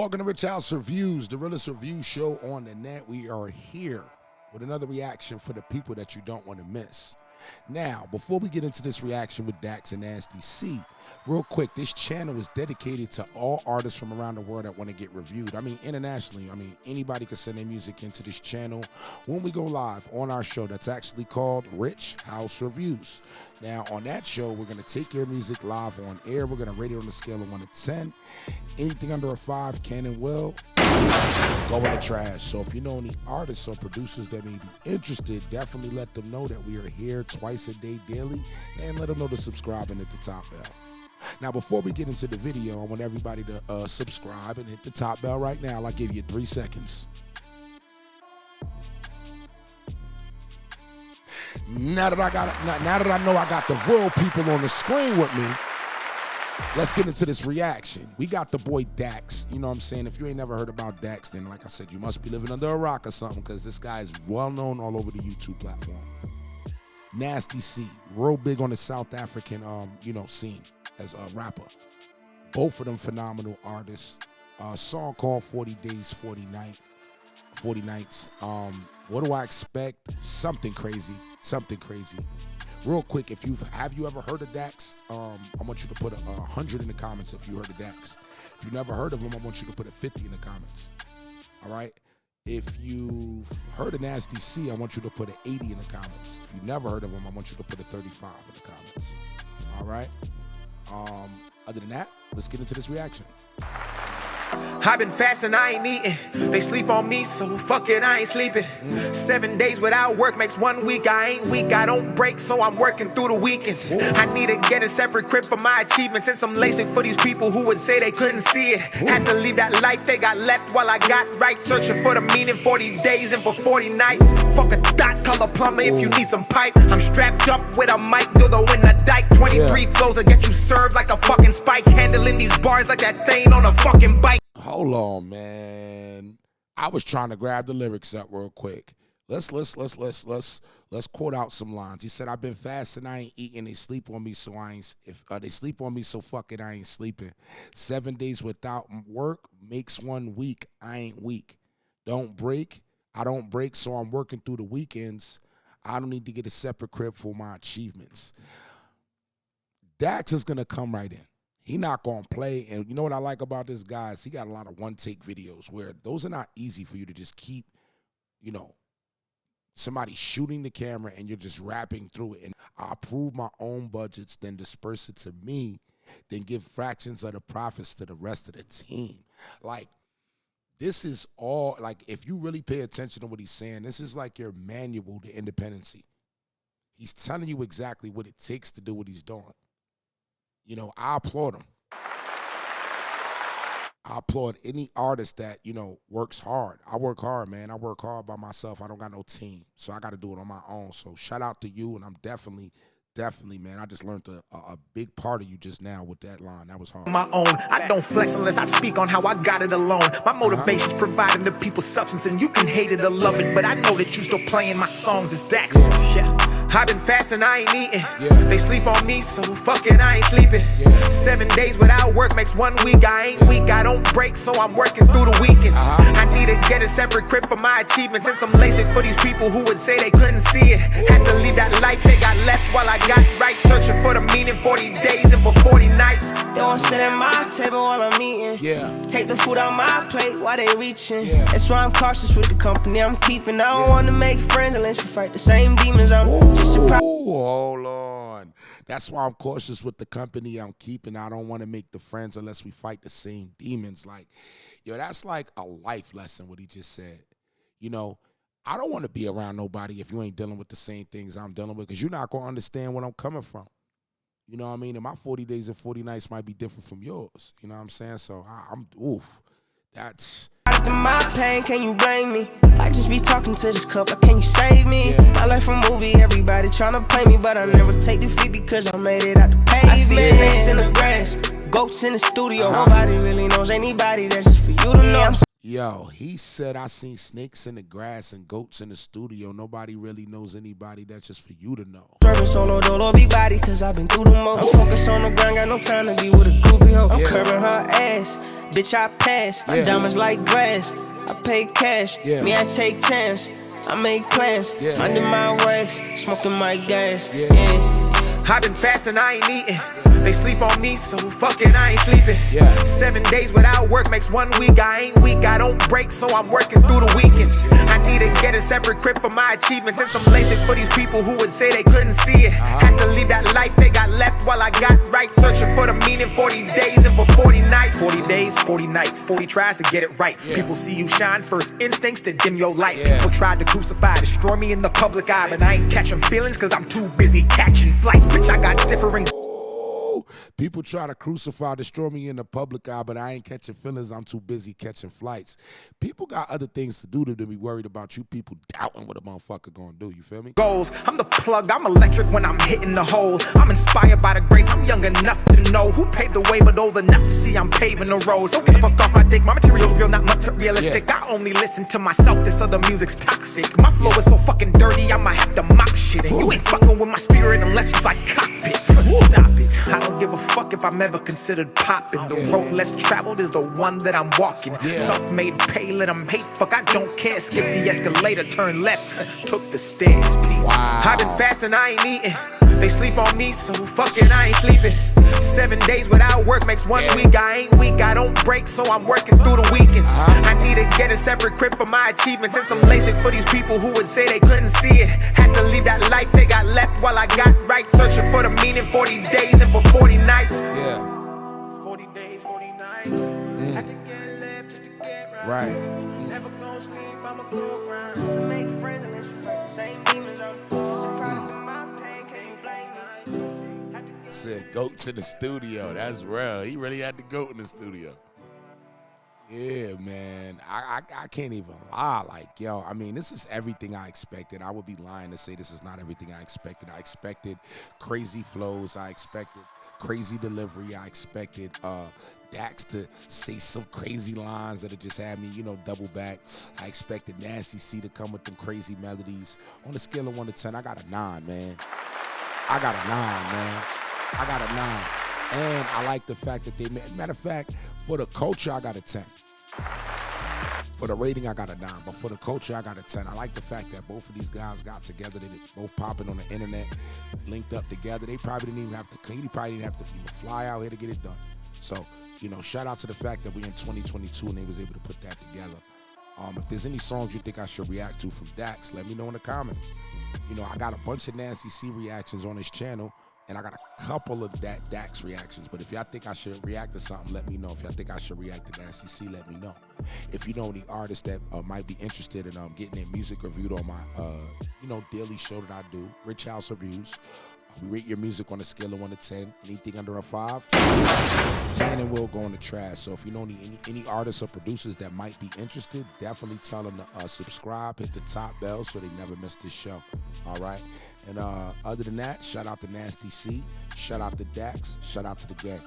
Welcome to Rich House Reviews, the realest review show on the net. We are here with another reaction for the people that you don't want to miss. Now, before we get into this reaction with Dax and Nasty C, real quick, this channel is dedicated to all artists from around the world that want to get reviewed. I mean, internationally. I mean, anybody can send their music into this channel when we go live on our show that's actually called Rich House Reviews. Now, on that show, we're going to take your music live on air. We're going to rate it on a scale of 1 to 10. Anything under a 5 can and will go in the trash. So if you know any artists or producers that may be interested, definitely let them know that we are here twice a day daily, and let them know to subscribe and hit the top bell. Now, before we get into the video, I want everybody to subscribe and hit the top bell right now. I'll give you 3 seconds. Now that I know I got the real people on the screen with me, let's get into this reaction. We got the boy Dax. You know what I'm saying? If you ain't never heard about Dax, then like I said, you must be living under a rock or something, because this guy is well known all over the YouTube platform. Nasty C, real big on the South African scene as a rapper. Both of them phenomenal artists. A song called 40 Days, 40 Nights. What do I expect? Something crazy. Something crazy. Real quick, have you ever heard of Dax? I want you to put 100 in the comments if you heard of Dax. If you never heard of him, I want you to put a 50 in the comments. All right? If you've heard of Nasty C, I want you to put an 80 in the comments. If you never heard of him, I want you to put a 35 in the comments. All right? Other than that, let's get into this reaction. I've been fasting, I ain't eating. They sleep on me, so fuck it, I ain't sleeping. 7 days without work makes 1 week. I ain't weak, I don't break, so I'm working through the weekends. I need to get a separate crib for my achievements and some LASIK for these people who would say they couldn't see it. Had to leave that life they got left while I got right. Searching for the meaning, 40 days and for 40 nights. Fuck a dot color plumber if you need some pipe. I'm strapped up with a mic, dildo in the dike. 23 flows will get you served like a fucking spike. Handling these bars like that thing on a fucking bike. Hold on, man. I was trying to grab the lyrics up real quick. Let's quote out some lines. He said, "I've been fasting, I ain't eating. They sleep on me, so I ain't. They sleep on me, so fuck it, I ain't sleeping. 7 days without work makes 1 week. I ain't weak. Don't break. I don't break, so I'm working through the weekends. I don't need to get a separate crib for my achievements." Dax is gonna come right in. He not going to play, and you know what I like about this guy is he got a lot of one-take videos where those are not easy for you to just keep, somebody shooting the camera and you're just rapping through it. And I approve my own budgets, then disperse it to me, then give fractions of the profits to the rest of the team. Like, this is all, like, if you really pay attention to what he's saying, this is like your manual to independency. He's telling you exactly what it takes to do what he's doing. I applaud him. I applaud any artist that, works hard. I work hard, man. I work hard by myself. I don't got no team. So I got to do it on my own. So shout out to you, and I'm definitely, man, I just learned a big part of you just now with that line. That was hard. My own. I don't flex unless I speak on how I got it alone. My motivation's providing the people substance, and you can hate it or love it, but I know that you still playing my songs as Dax. Yeah. I've been fasting, I ain't eating. They sleep on me, so fuck it, I ain't sleeping. 7 days without work makes 1 week. I ain't weak, I don't break, so I'm working through the weekends. I need to get a separate crib for my achievements and some LASIK for these people who would say they couldn't see it. Had to leave that life they got left while I got right. Searching for the meaning, 40 days and for 40 nights. They won't sit at my table while I'm eating. Take the food out my plate while they reaching. That's why I'm cautious with the company I'm keeping. I don't want to make friends unless we fight the same demons. I'm just surprised. Hold on. That's why I'm cautious with the company I'm keeping. I don't want to make the friends unless we fight the same demons. Like, that's like a life lesson, what he just said. I don't want to be around nobody if you ain't dealing with the same things I'm dealing with, because you're not going to understand where I'm coming from. You know what I mean? And my 40 days and 40 nights might be different from yours. You know what I'm saying? So that's... My pain, can you blame me? I just be talking to this cup, can you save me? My life a movie, everybody tryna play me, but I never take defeat because I made it out the pavement. I see snakes in the grass, ghosts in the studio. Nobody really knows anybody, that's just for you to know. Yo, he said, I seen snakes in the grass and goats in the studio. Nobody really knows anybody. That's just for you to know. Serving solo dolo, big body, cause I've been through the most. I'm focused on the grind, got no time to be with a groupie hoe. I'm curving her ass, bitch, I pass. My diamonds like grass, I pay cash. Me, I take chance, I make plans. Minding my ways, smoking my gas. I've been fasting, I ain't eating. They sleep on me, so fuck it, I ain't sleeping. 7 days without work makes 1 week. I ain't weak, I don't break, so I'm working through the weekends. I need to get a separate crib for my achievements and some LASIK for these people who would say they couldn't see it. Had to leave that life they got left while I got right. Searching for the meaning, 40 days and for 40 nights. 40 days, 40 nights, 40 tries to get it right. People see you shine, first instincts to dim your light. People tried to crucify, destroy me in the public eye, but I ain't catching feelings cause I'm too busy catching flights. Bitch, I got different. People try to crucify, destroy me in the public eye, but I ain't catching feelings. I'm too busy catching flights. People got other things to do than be worried about you people doubting what a motherfucker gonna do. You feel me? Goals. I'm the plug. I'm electric when I'm hitting the hole. I'm inspired by the greats. I'm young enough to know who paved the way, but old enough to see I'm paving the roads. Don't get the fuck off my dick. My material's real, not materialistic. I only listen to myself. This other music's toxic. My flow is so fucking dirty, I might have to mop shit. And you ain't fucking with my spirit unless you like cockpit. Stop it. I don't give a fuck if I'm ever considered popping. The road less traveled is the one that I'm walking. Self-made, pay, let them hate. Fuck, I don't care. Skip the escalator, turn left, took the stairs. Peace. I've been fasting, I ain't eating. They sleep on me, so fuck it, I ain't sleeping. 7 days without work makes 1 week. I ain't weak, I don't break, so I'm working through the weekends. I need to get a separate crib for my achievements and some LASIK for these people who would say they couldn't see it. Had to leave that life they got left while I got right. Searching for the meaning, 40 days and for 40 nights. 40 days, 40 nights. Had to get left just to get right. Never gonna sleep, I'ma go grind. Make friends unless you fight the same demons. I'm surprised in my pain, can't you blame me? Said goats in the studio. That's real. He really had the goat in the studio. Yeah, man. I can't even lie. Like, yo, I mean, this is everything I expected. I would be lying to say this is not everything I expected. I expected crazy flows. I expected crazy delivery. I expected Dax to say some crazy lines that just had me, double back. I expected Nasty C to come with them crazy melodies. On a scale of 1 to 10, I got a 9, man. I got a 9, man. I got a 9. And I like the fact that they made, matter of fact, for the culture, I got a 10. For the rating, I got a 9. But for the culture, I got a 10. I like the fact that both of these guys got together. They both popping on the internet, linked up together. They probably didn't even have to, he probably didn't have to even fly out here to get it done. So, shout out to the fact that we're in 2022 and they was able to put that together. If there's any songs you think I should react to from Dax, let me know in the comments. I got a bunch of Nasty C reactions on his channel, and I got a couple of Dax reactions. But if y'all think I should react to something, let me know. If y'all think I should react to Nasty C, let me know. If you know any artists that might be interested in getting their music reviewed on my, daily show that I do, Rich House Reviews. We rate your music on a scale of 1 to 10. Anything under a 5, can and will go in the trash. So if you know any artists or producers that might be interested, definitely tell them to subscribe, hit the top bell so they never miss this show. All right? And other than that, shout out to Nasty C, shout out to Dax, shout out to the gang.